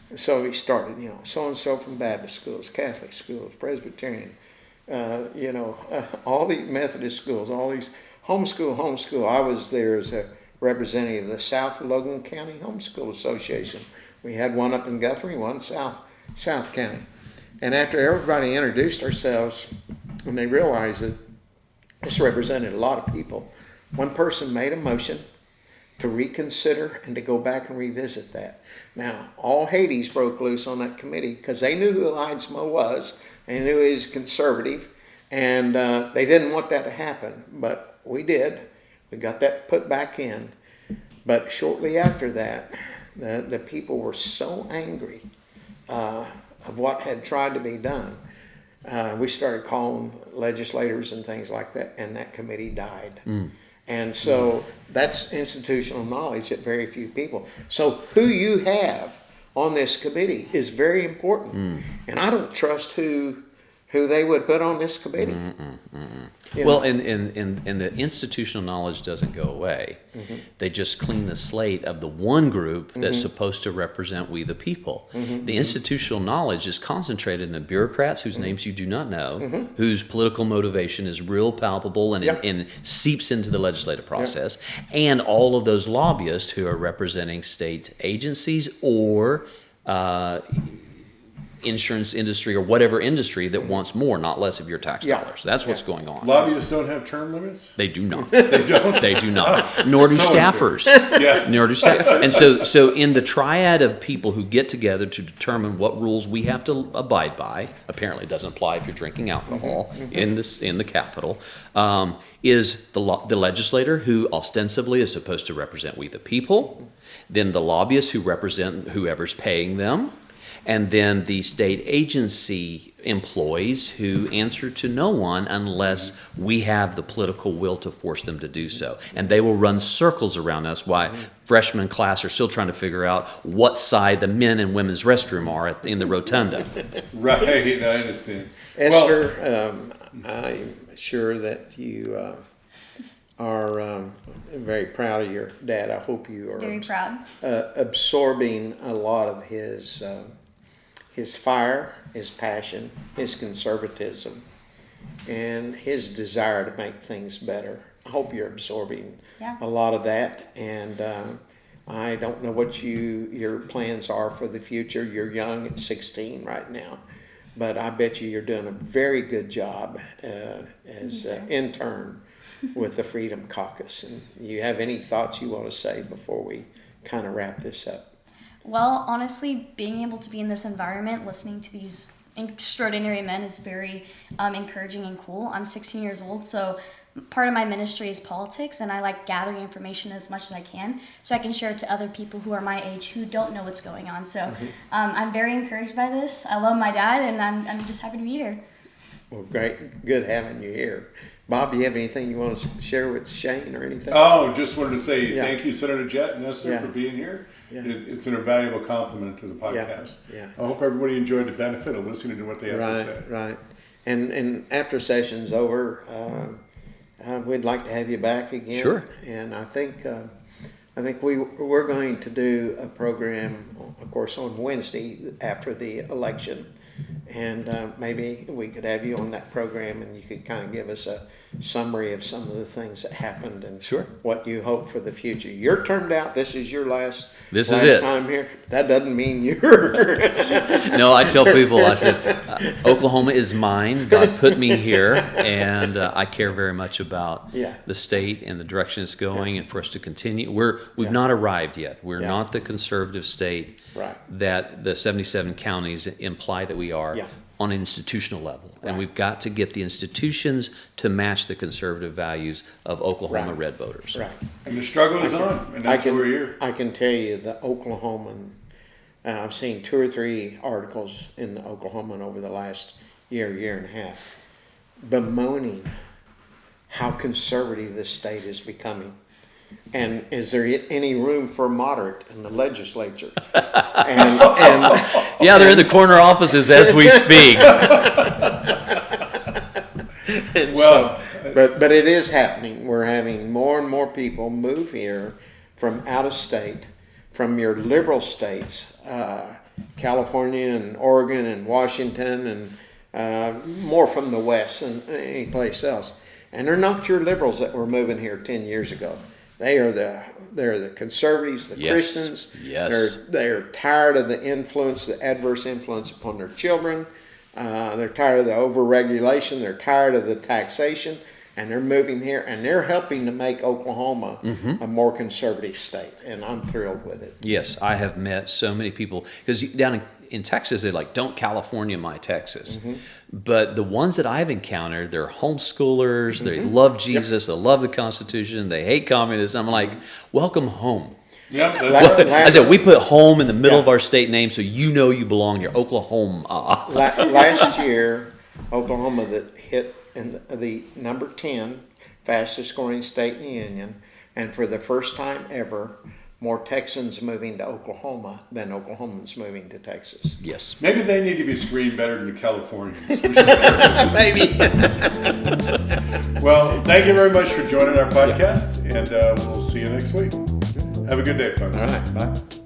S1: And so he started, so-and-so from Baptist schools, Catholic schools, Presbyterian, all the Methodist schools, all these homeschool. I was there as a representative of the South Logan County Homeschool Association. We had one up in Guthrie, one South County. And after everybody introduced ourselves, and they realized that this represented a lot of people, one person made a motion to reconsider and to go back and revisit that. Now, all Hades broke loose on that committee because they knew who Heinzmo was. They knew he was conservative, and they didn't want that to happen, but we did. We got that put back in. But shortly after that, the people were so angry of what had tried to be done. We started calling legislators and things like that, and that committee died. And so that's institutional knowledge that very few people. So who you have on this committee is very important. And I don't trust who they would put on this committee.
S2: Well, and the institutional knowledge doesn't go away. They just clean the slate of the one group that's supposed to represent we the people. The institutional knowledge is concentrated in the bureaucrats whose names you do not know, whose political motivation is real palpable and seeps into the legislative process, and all of those lobbyists who are representing state agencies or insurance industry or whatever industry that wants more, not less of your tax dollars. That's what's going on.
S3: Lobbyists don't have term limits?
S2: They do not.
S3: They don't?
S2: They do not. Nor do staffers. Nor do staff. And so in the triad of people who get together to determine what rules we have to abide by, apparently it doesn't apply if you're drinking alcohol in the Capitol, is the legislator who ostensibly is supposed to represent we the people, then the lobbyists who represent whoever's paying them, and then the state agency employees who answer to no one unless we have the political will to force them to do so. And they will run circles around us while freshman class are still trying to figure out what side the men and women's restroom are in the rotunda.
S3: Right, I understand.
S1: Esther, I'm sure that you are very proud of your dad. I hope you are
S4: Very proud.
S1: Absorbing a lot of his fire, his passion, his conservatism, and his desire to make things better. I hope you're absorbing a lot of that, and I don't know what your plans are for the future. You're young at 16 right now, but I bet you're doing a very good job as an intern with the Freedom Caucus. And you have any thoughts you want to say before we kind of wrap this up?
S4: Well, honestly, being able to be in this environment, listening to these extraordinary men is very encouraging and cool. I'm 16 years old, so part of my ministry is politics, and I like gathering information as much as I can so I can share it to other people who are my age who don't know what's going on. So I'm very encouraged by this. I love my dad, and I'm just happy to be here.
S1: Well, great. Good having you here. Bob, do you have anything you want to share with Shane or anything?
S3: Oh, just wanted to say thank you, Senator Jett and Esther, for being here.
S1: Yeah.
S3: It's an invaluable compliment to the podcast.
S1: Yeah.
S3: I hope everybody enjoyed the benefit of listening to what they have to say.
S1: Right. And after session's over, we'd like to have you back again.
S2: Sure.
S1: And I think we're going to do a program, of course, on Wednesday after the election. And maybe we could have you on that program and you could kind of give us a summary of some of the things that happened and what you hope for the future. You're termed out. This is your last time here. That doesn't mean you're...
S2: No, I tell people, I said, Oklahoma is mine. God put me here, and I care very much about the state and the direction it's going and for us to continue. We've not arrived yet. We're not the conservative state that the 77 counties imply that we are on an institutional level. And we've got to get the institutions to match the conservative values of Oklahoma red voters.
S1: Right.
S3: And the struggle is on, and that's why we're here.
S1: I can tell you the Oklahoman, I've seen 2 or 3 articles in the Oklahoman over the last year and a half, bemoaning how conservative this state is becoming. And is there any room for moderate in the legislature?
S2: They're in the corner offices as we speak.
S1: But it is happening. We're having more and more people move here from out of state, from your liberal states, California and Oregon and Washington, and more from the West than any place else. And they're not your liberals that were moving here 10 years ago. They're the conservatives, the Christians.
S2: Yes.
S1: They're tired of the adverse influence upon their children. They're tired of the overregulation. They're tired of the taxation. and they're moving here, and they're helping to make Oklahoma a more conservative state, and I'm thrilled with it.
S2: Yes, I have met so many people, because down in Texas, they're like, don't California my Texas. But the ones that I've encountered, they're homeschoolers, they love Jesus, they love the Constitution, they hate communism. I'm like, welcome home.
S3: Yep.
S2: I said, we put home in the middle of our state name so you know you belong here. Oklahoma.
S1: Last year, Oklahoma that hit in the number 10 fastest scoring state in the union, and for the first time ever, more Texans moving to Oklahoma than Oklahomans moving to Texas.
S2: Yes.
S3: Maybe they need to be screened better than the Californians.
S1: Maybe.
S3: Well, thank you very much for joining our podcast, and we'll see you next week. Have a good day, folks.
S1: All right, bye.